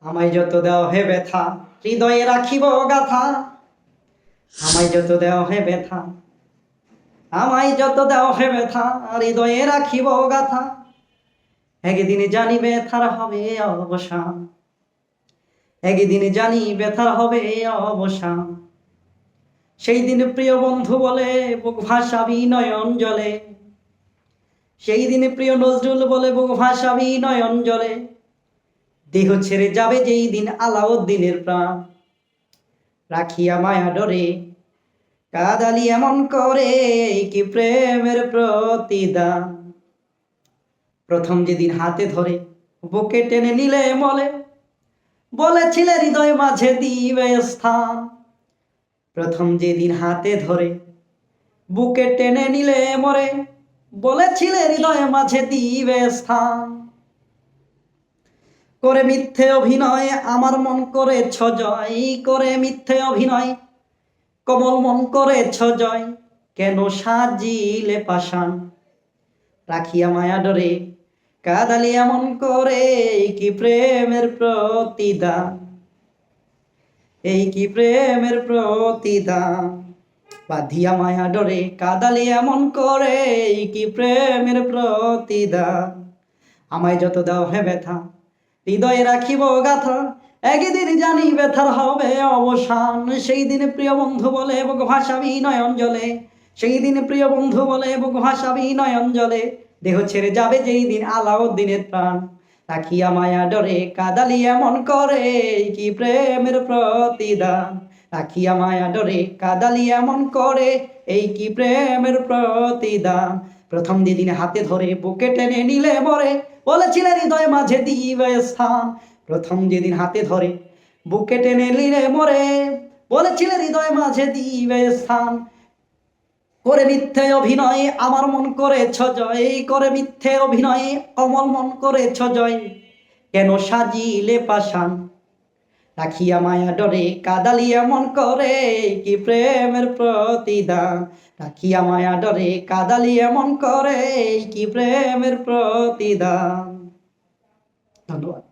আমায় যত দেও হে ব্যথা হৃদয়ে রাখিব গাথা। আমায় যত দেও হে ব্যথা, আমায় যত দেও হে ব্যথা হৃদয়ে রাখিব গাথা। একদিন জানি ব্যথার হবে অবসান, একদিন জানি ব্যথার হবে অবসান। সেই দিন প্রিয় বন্ধু বলে বুক ভাসাবি নয়ন জলে, সেই দিন প্রিয় নজরুল বলে বুক ভাসাবি নয়ন জলে। দেহ ছেড়ে যাবে যেই দিন আলাউদ্দিনের প্রাণ, রাখিয়া মায়া ডরে কাদালি এমন করে কি প্রেমের প্রতিদান। প্রথম যেদিন হাতে ধরে বুকে টেনে নিলে মলে, বলেছিলে হৃদয় মাঝে দিবে স্থান। প্রথম যেদিন হাতে ধরে বুকে টেনে নিলে মরে, বলেছিলে হৃদয় মাঝে দিবে স্থান। করে মিথ্যে অভিনয় আমার মন করেছ জয়, করে মিথ্যে অভিনয় কোমল মন করেছ জয়। কেন সাজিলে পাষাণ, রাখিয়া মায়া ডরে কাদালি এমন করে কি প্রেমের প্রতিদান, এই কি প্রেমের প্রতিদান। বাঁধিয়া মায়া ডরে কাদালি এমন করে কি প্রেমের প্রতিদান। আমায় যত দাও হে ব্যথা হৃদয়ে রাখিব গাথা। একদিন জানি ব্যথার হবে অবসান, সেই দিন প্রিয় বন্ধু বলে বুক ভাসাবি নয়ন জলে, সেই দিন প্রিয় বন্ধু বলে বুক ভাসাবি নয়ন জলে। দেহ ছেড়ে যাবে যেই দিন আলাউদ্দিনের প্রাণ, রাখিয়া মায়া ডরে কাদালি এমন করে কি প্রেমের প্রতিদান। রাখিয়া মায়া ডরে কাদালি এমন করে এই কি প্রেমের প্রতিদান। প্রথম যেদিন হাতে ধরে বুকে টেনে নিলে মরে, বলেছিলে হৃদয় মাঝে দিবে স্থান। প্রথম যেদিন হাতে ধরে বুকে টেনে নিলে মরে, বলেছিলে হৃদয় মাঝে দিবে স্থান। করে মিথ্যে অভিনয় আমার মন করেছ জয়, করে মিথ্যে অভিনয় অমল মন করেছ জয়। কেন সাজিলে পাষাণ, রাখিয়া মায়া ডরে কাদালি এমন করে কি প্রেমের প্রতিদান। রাখিয়া মায়া ডরে কাদালি এমন করে কি প্রেমের প্রতিদান। ধন্যবাদ।